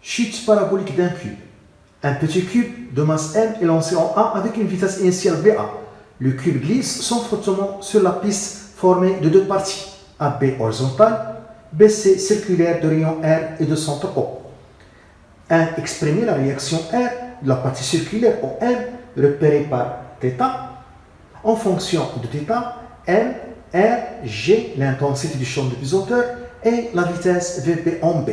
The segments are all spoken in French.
Chute parabolique d'un cube. Un petit cube de masse m est lancé en A avec une vitesse initiale VA. Le cube glisse sans frottement sur la piste formée de deux parties, AB horizontale, BC circulaire de rayon R et de centre O. 1. Exprimer la réaction R de la partie circulaire en M repérée par θ en fonction de θ, M, R, G, l'intensité du champ de pesanteur et la vitesse Vp en B.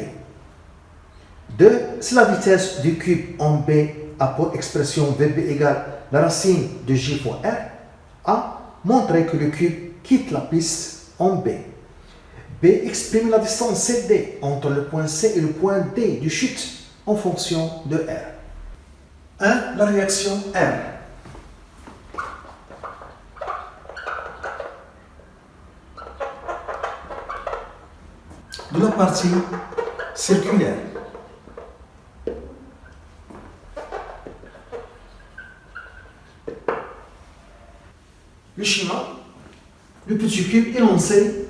2. Si la vitesse du cube en B a pour expression Vp égale la racine de J fois R, A, montrer que le cube quitte la piste en B. B exprime la distance CD entre le point C et le point D du chute en fonction de R. 1. La réaction R. De la partie circulaire. Le schéma, le petit cube est lancé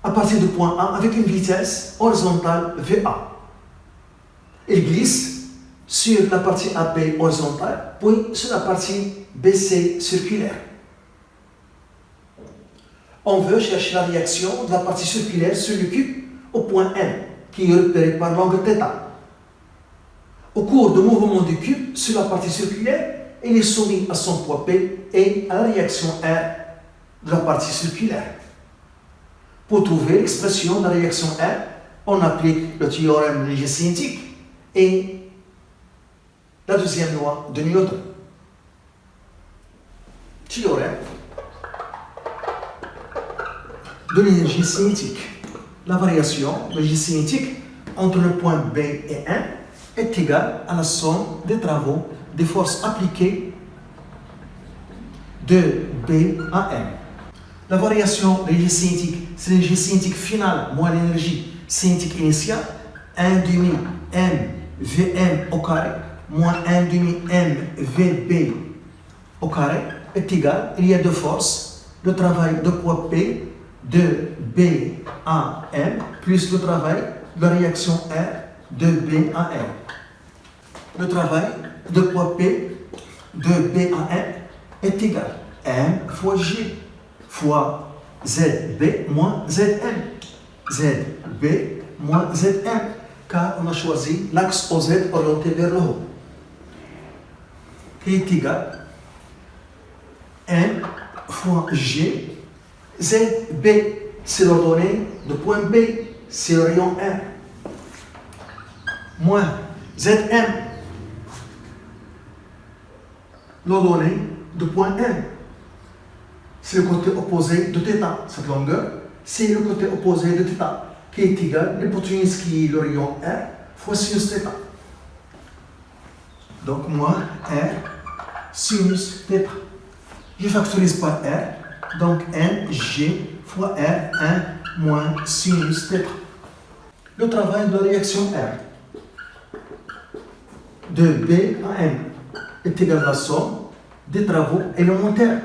à partir du point A avec une vitesse horizontale VA. Il glisse sur la partie AB horizontale, puis sur la partie BC circulaire. On veut chercher la réaction de la partie circulaire sur le cube au point M, qui est repéré par l'angle θ. Au cours du mouvement du cube sur la partie circulaire, il est soumis à son poids P et à la réaction R de la partie circulaire. Pour trouver l'expression de la réaction R, on applique le théorème de l'énergie cinétique et la deuxième loi de Newton. Théorème de l'énergie cinétique. La variation de l'énergie cinétique entre le point B et 1 est égale à la somme des travaux des forces appliquées de B à M. La variation de l'énergie cinétique, c'est l'énergie cinétique finale moins l'énergie cinétique initiale, 1 demi M Vm au carré moins 1 demi M Vb au carré est égal, il y a deux forces, le travail de poids P de B à M plus le travail de la réaction R de B à M. Le travail de poids P de B à M est égal à M fois G fois ZB moins ZM. ZB moins ZM, car on a choisi l'axe OZ orienté vers le haut, qui est égal à M fois G. ZB, c'est l'ordonnée de point B, c'est le rayon R, moins ZM, l'ordonnée de point M, c'est le côté opposé de θ. Cette longueur, c'est le côté opposé de θ, qui est égal à l'hypoténuse qui est le rayon R fois sinus θ. Donc, moins R sinus θ. Je factorise par R, donc Mg fois R1 moins sinus θ. Le travail de la réaction R de B à M est égal à la somme des travaux élémentaires.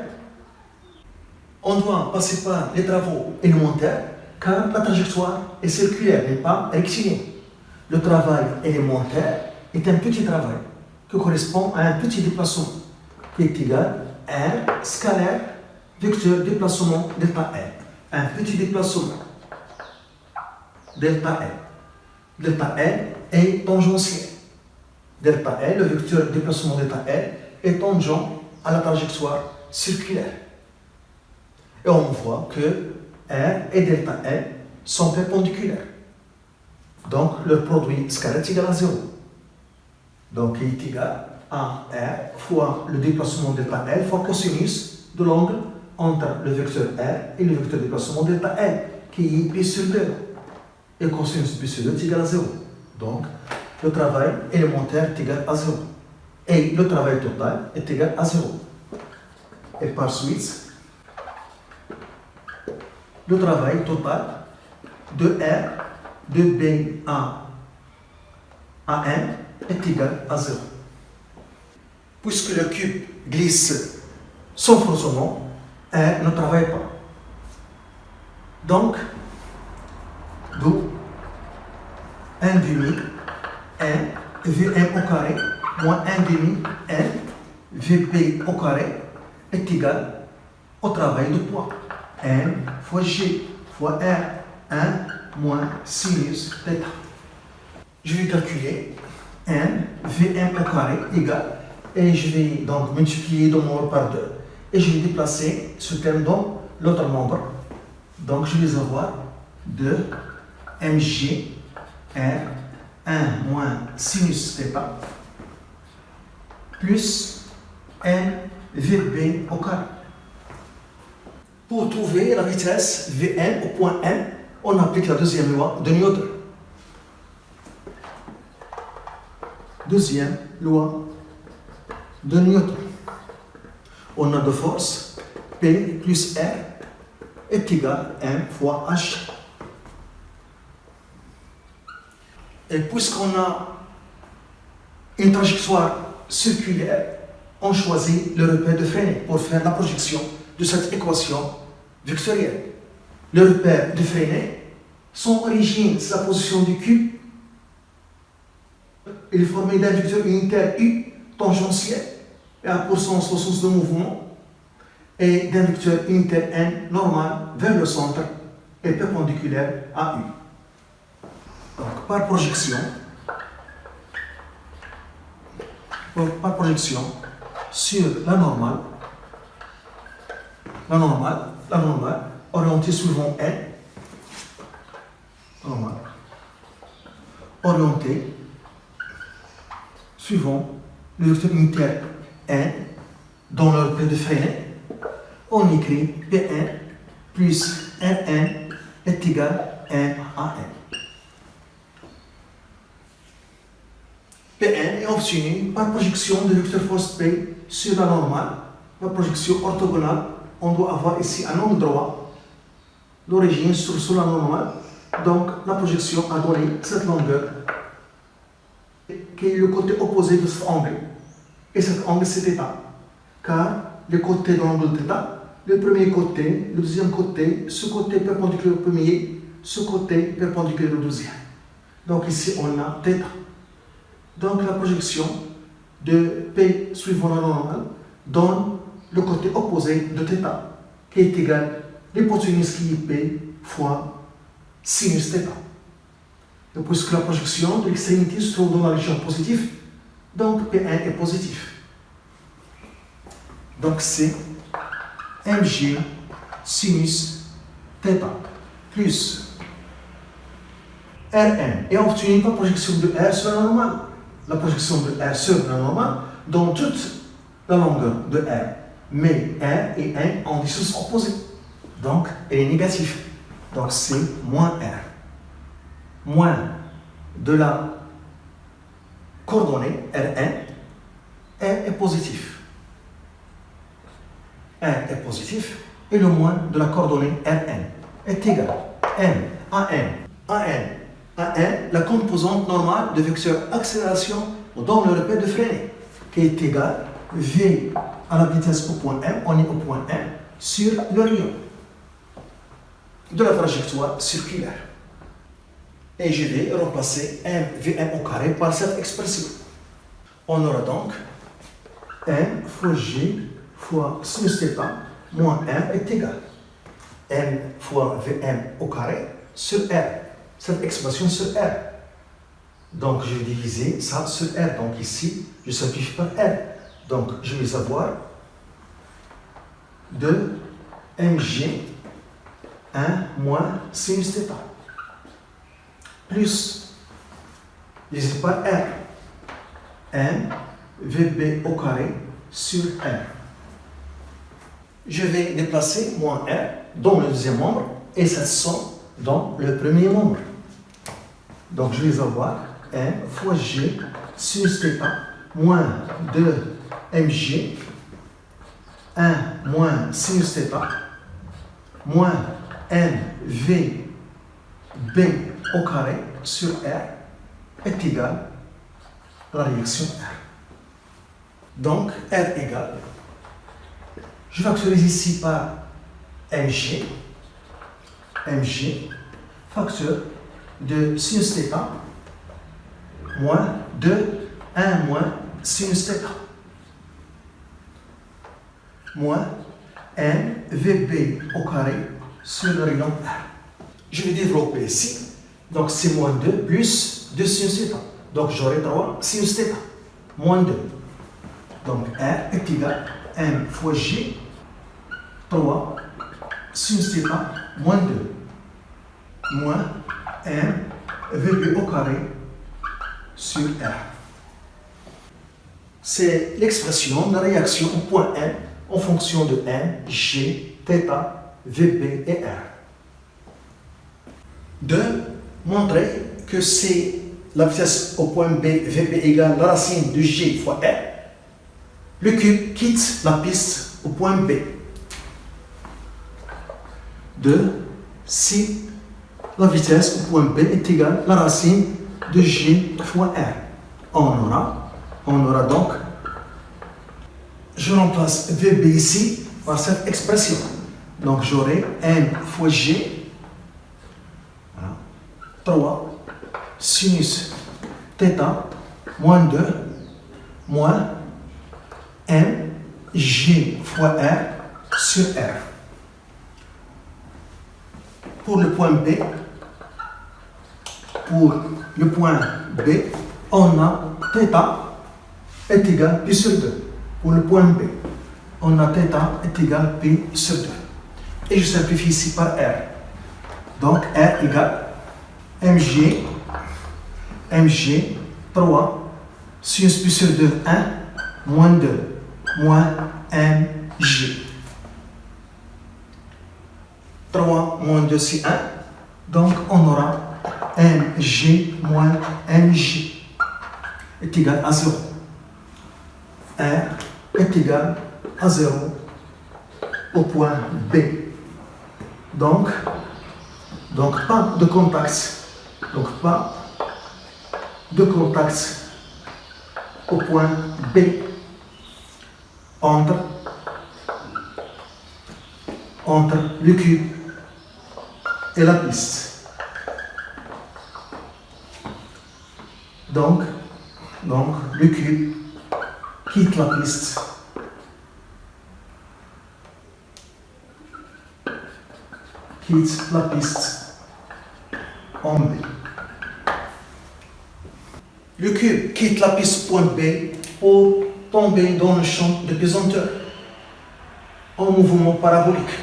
On doit passer par les travaux élémentaires car la trajectoire est circulaire, n'est pas rectiligne. Le travail élémentaire est un petit travail qui correspond à un petit déplacement qui est égal à R scalaire vecteur déplacement delta R. Un petit déplacement delta R. Delta R est tangentiel. Delta R, le vecteur déplacement delta R, est tangent à la trajectoire circulaire. Et on voit que R et delta R sont perpendiculaires. Donc, leur produit scalaire est égal à 0. Donc, il est égal à R fois le déplacement delta R fois cosinus de l'angle entre le vecteur R et le vecteur déplacement delta R, qui est pi sur 2. Et cosinus pi sur 2 est égal à 0. Donc, le travail élémentaire est égal à 0. Et le travail total est égal à 0. Et par suite, le travail total de R de B à M est égal à 0. Puisque le cube glisse sans frottement, R ne travaille pas. Donc, d'où 1 demi M Vm au carré moins 1 demi n Vp au carré est égal au travail de poids. N fois G fois R, 1 moins sinus θ. Je vais calculer n Vm au carré égale, et je vais donc multiplier le nombre par 2, et je vais déplacer ce terme dans l'autre nombre. Donc je vais avoir 2 mg r 1 moins sinus θ plus n Vb au carré. Pour trouver la vitesse Vn au point M, on applique la deuxième loi de Newton. Deuxième loi de Newton. On a de force P plus R est égal à M fois H. Et puisqu'on a une trajectoire circulaire, on choisit le repère de Freinet pour faire la projection de cette équation vectorielle. Le repère de Freinet, son origine, c'est la position du cube. Il est formé d'un vecteur unitaire U tangentiel et a pour sens le sens de mouvement, et d'un vecteur unitaire N normal vers le centre et perpendiculaire à U. Donc, par projection sur la normale orientée suivant N, orientée suivant le vecteur unitaire N dans le repère de Freinet, on écrit Pn plus Rn est égal à M à N. Pn est obtenu par projection de vecteur force P sur la normale. La projection orthogonale, on doit avoir ici un angle droit, l'origine sur la normale. Donc la projection a donné cette longueur qui est le côté opposé de cet angle. Et cet angle c'est θ. Car le côté de l'angle θ, le premier côté, le deuxième côté, ce côté perpendiculaire au premier, ce côté perpendiculaire au deuxième. Donc ici on a θ. Donc la projection de P suivant la normale donne le côté opposé de θ, qui est égal à l'hypoténuse qui est P fois sinus θ. Et puisque la projection de l'extrémité se trouve dans la région positive, donc P1 est positif. Donc c'est mg sinus θ plus Rn est obtenu par projection de R sur la normale. La projection de R sur la normale dans toute la longueur de R. Mais R et N ont des sources opposées. Donc, elle est négative. Donc, c'est moins R. Moins de la coordonnée Rn, R est positif. R est positif et le moins de la coordonnée Rn est égal à M à N. À N, la composante normale de vecteur accélération dans le repère de Freinet, qui est égal à V à la vitesse au point M, on est au point M, sur le rayon de la trajectoire circulaire. Et je vais remplacer Vm au carré par cette expression. On aura donc M fois G fois sinus θ moins M est égal à M fois Vm au carré sur R. Cette expression sur R. Donc je vais diviser ça sur R. Donc ici, je simplifie par R. Donc je vais avoir 2 mg 1 moins sinus θ plus, divisé par R, M Vb au carré sur R. Je vais déplacer moins R dans le deuxième membre et cette somme dans le premier membre. Donc je vais avoir M fois G sinus θ moins 2 mg 1 moins sinus θ moins m v b au carré sur R est égal à la réaction R. Donc R égale, je factorise ici par mg, facteur de sinus θ moins 2, 1 moins sinus θ. Moins n VB au carré sur le rayon R. Je vais développer ici. Donc c'est moins 2 plus 2 sinus θ. Donc j'aurai 3 sinus θ. Moins 2. Donc R est égal à M fois J, 3 sinus θ moins 2. Moins M VB au carré sur R. C'est l'expression de la réaction au point N en fonction de M, G, θ, VB et R. 2. Montrer que c'est la vitesse au point B, VB égale la racine de G fois R. Le cube quitte la piste au point B. 2. Si la vitesse au point B est égale à la racine de G fois R. On aura donc, je remplace VB ici par cette expression. Donc j'aurai M fois G, voilà, 3 sinus θ moins 2 moins M G fois R sur R. Pour le point B, on a θ est égal à pi sur 2. Pour le point B, on a θ est égal à pi sur 2. Et je simplifie ici par R. Donc R égale mg 3 sinus pi sur 2, 1 moins 2 moins mg. 3 moins 2 c'est 1. Donc on aura mg moins mg est égal à 0. R est égal à 0 au point B. Donc pas de contact. Au point B entre le cube et la piste. Donc le cube quitte la piste en B. Le cube quitte la piste point B pour tomber dans le champ de pesanteur en mouvement parabolique.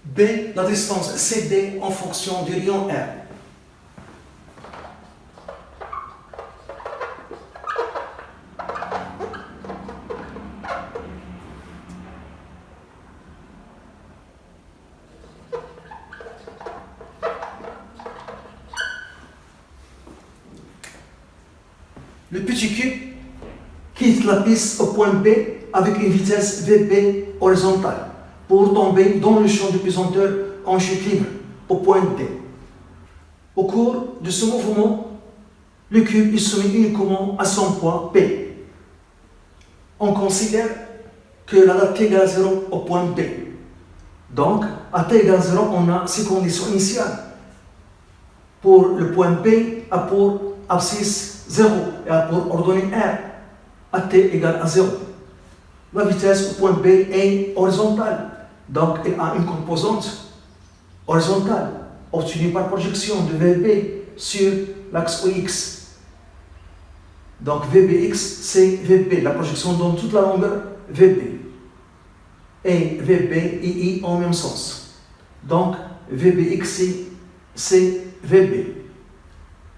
B, la distance CD en fonction du rayon R. Le petit cube quitte la piste au point B avec une vitesse VB horizontale pour tomber dans le champ de pesanteur en chute libre au point D. Au cours de ce mouvement, le cube est soumis uniquement à son poids P. On considère que la date t égale à 0 au point B. Donc, à t égale à 0, on a ces conditions initiales. Pour le point B, a pour abscisse 0 et a pour ordonnée R, à t égale à 0. La vitesse au point B est horizontale, donc elle a une composante horizontale obtenue par projection de VB sur l'axe OX. Donc VBX c'est VB, la projection donne toute la longueur VB. Et VB et I en même sens. Donc VBX c'est VB.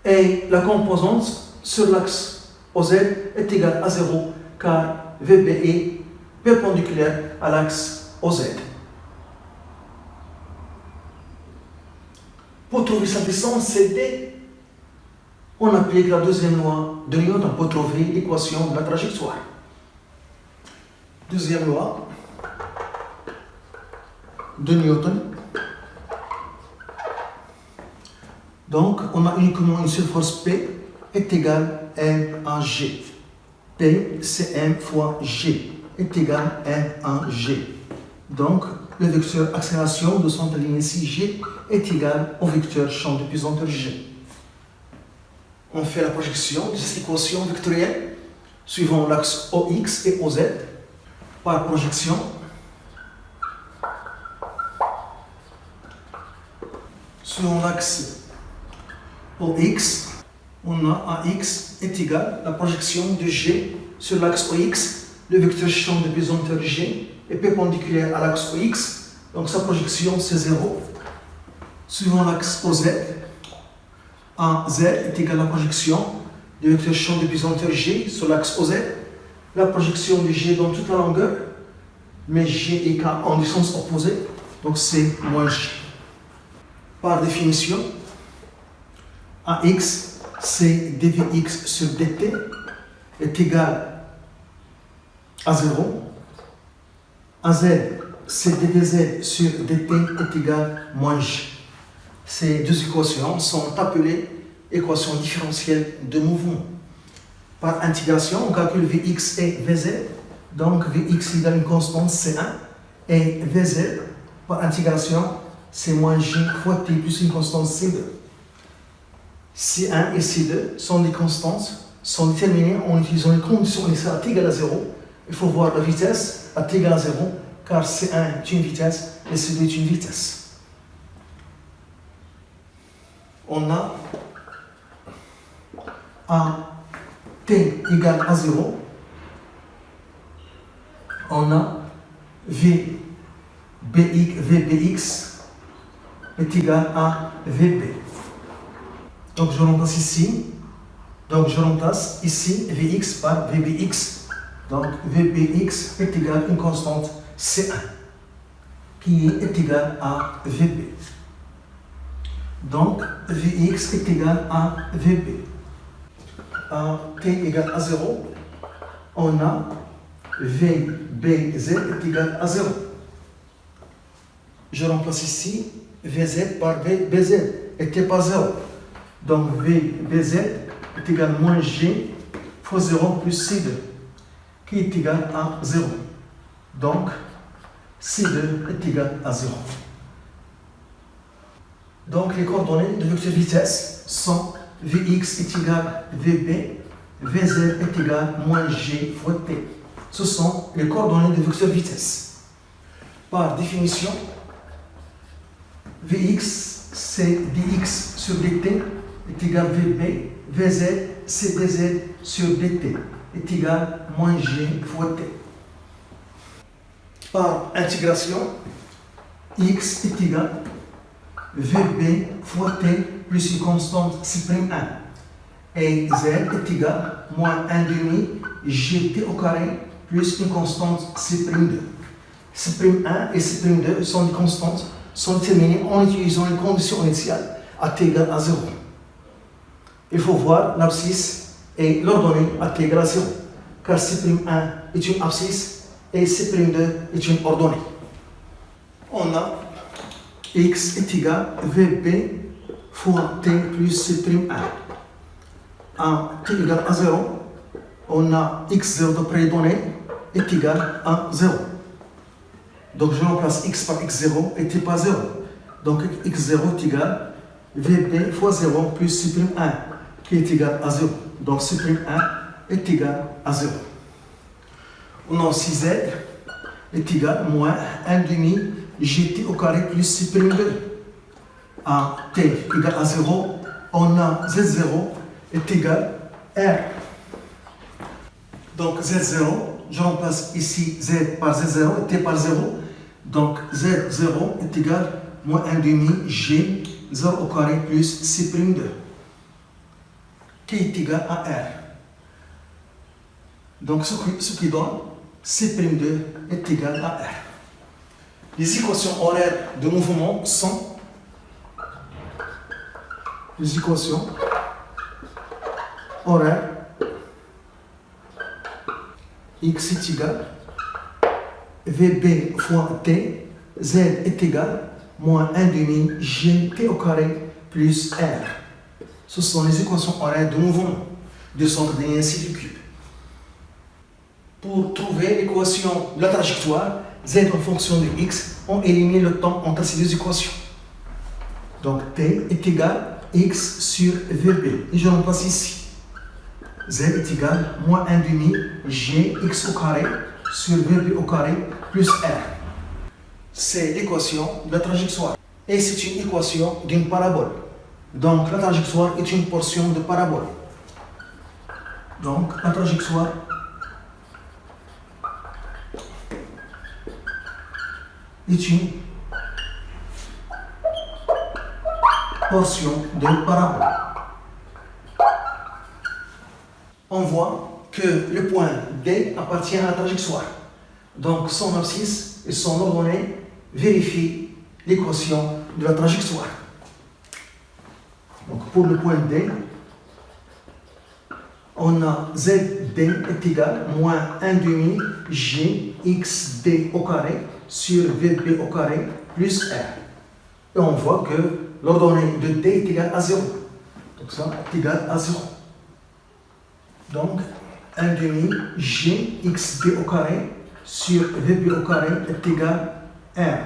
Et la composante sur l'axe OZ est égale à 0 car VB est perpendiculaire à l'axe OZ. Pour trouver sa distance CD, on applique la deuxième loi de Newton pour trouver l'équation de la trajectoire. Deuxième loi de Newton. Donc, on a uniquement une seule force P est égale à M à G. P, c'est M fois G est égal à M à G. Donc, le vecteur accélération de cette ligne ici, G, est égal au vecteur champ de pesanteur G. on fait la projection de cette équation vectorielle suivant l'axe OX et OZ par projection. Suivant l'axe OX, on a AX est égal à la projection de G sur l'axe OX. Le vecteur champ de pesanteur G est perpendiculaire à l'axe OX, donc sa projection c'est 0. Suivant l'axe OZ, AZ est égal à la projection du vecteur champ de pesanteur G sur l'axe OZ. La projection de G dans toute la longueur, mais G et K en du sens opposé, donc c'est moins G. Par définition, AX, c'est dVx sur dt est égal à 0. AZ, c'est dVz sur dt est égal à moins G. Ces deux équations sont appelées équations différentielles de mouvement. Par intégration, on calcule Vx et Vz. Donc Vx égale une constante C1 et Vz, par intégration, c'est moins G fois T plus une constante C2. C1 et C2 sont des constantes, sont déterminées en utilisant les conditions initiales à t égale à 0. Il faut voir la vitesse à t égale à 0, car C1 est une vitesse et C2 est une vitesse. On a à t égale à 0, on a Vbx est égal à Vb. Donc je remplace ici Vx par Vbx. Donc Vbx est égal à une constante C1 qui est égale à Vb. Donc Vx est égal à Vb. À t égale à 0, on a Vbz est égal à 0. Je remplace ici Vz par Vbz et t par 0. Donc Vbz est égal à moins G fois 0 plus C2 qui est égal à 0. Donc C2 est égal à 0. Donc les coordonnées de vecteur vitesse sont Vx est égal à Vb, Vz est égal à moins G fois T. Ce sont les coordonnées de vecteur vitesse. Par définition, Vx c'est dx sur dt est égal à Vb, Vz c'est dz sur dt est égal à moins G fois T. Par intégration, x est égal à Vb fois T plus une constante C'1 et z est égal à moins 1 demi gt au carré plus une constante C'2. C'1 et C'2 sont des constantes, sont déterminées en utilisant les conditions initiales à t égale à 0. Il faut voir l'abscisse et l'ordonnée à t égale à 0, car C'1 est une abscisse et C'2 est une ordonnée. On a x est égal à Vb fois t plus C'1. À t égale à 0, on a x0 de prédonné est égal à 0. Donc je remplace x par x0 et t par 0. Donc x0 est égal à Vb fois 0 plus C'1 qui est égal à 0. Donc C'1 est égal à 0. On a aussi z est égal à moins 1 demi gt au carré plus C'2. À t égale à 0, on a z0 est égal à r. Donc z0, je remplace ici z par z0 et t par 0. Donc z0 est égal à moins 1 demi g 0 au carré plus C'2 qui est égal à r. Donc ce qui donne C'2 est égal à r. Les équations horaires de mouvement sont les équations horaires x est égal à Vb fois t, z est égal à moins 1 demi gt au carré plus r. Ce sont les équations horaires de mouvement du centre d'inertie du cube. Pour trouver l'équation de la trajectoire z en fonction de x, on élimine le temps entre ces deux équations. Donc t est égal x sur VB. Et je remplace ici. Z est égal à moins 1 demi gx au carré sur VB au carré plus R. C'est l'équation de la trajectoire. Et c'est une équation d'une parabole. Donc la trajectoire est une portion de parabole. Donc la trajectoire est une portion de parabole. On voit que le point D appartient à la trajectoire. Donc son abscisse et son ordonnée vérifient l'équation de la trajectoire. Donc pour le point D, on a ZD est égal à moins 1 demi GXD au carré sur VB au carré plus R. Et on voit que l'ordonnée de D est égale à 0. Donc ça est égal à 0. Donc 1 demi GXD au carré sur VB au carré est égal à R.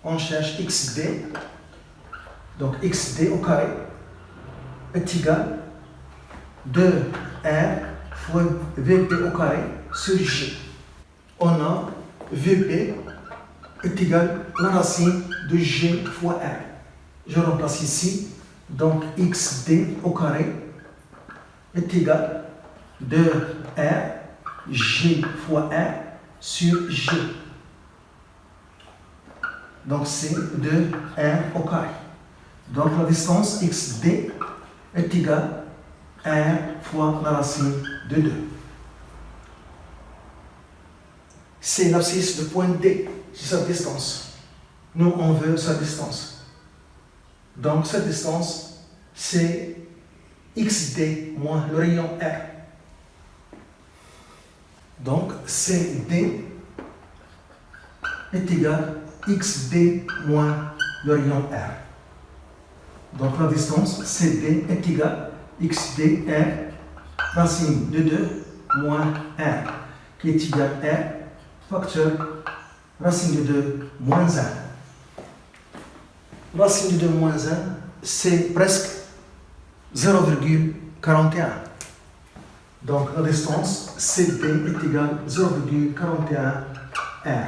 On cherche XD. Donc XD au carré est égal à 2R fois VB au carré sur G. On a VB est égal à la racine de G fois R. Je remplace ici. Donc XD au carré est égal à 2R G fois R sur G. Donc c'est 2R au carré. Donc la distance XD est égale à R fois la racine de 2. C'est l'abscisse de point D, c'est sa distance. Nous, on veut sa distance. Donc cette distance, c'est XD moins le rayon R. Donc CD est égal à XD moins le rayon R. Donc la distance CD est égale à XD R racine de 2 moins R, qui est égal à R facteur racine de 2 moins 1. Racine de 2 moins 1, c'est presque 0,41. Donc la distance CD est égale à 0,41 R.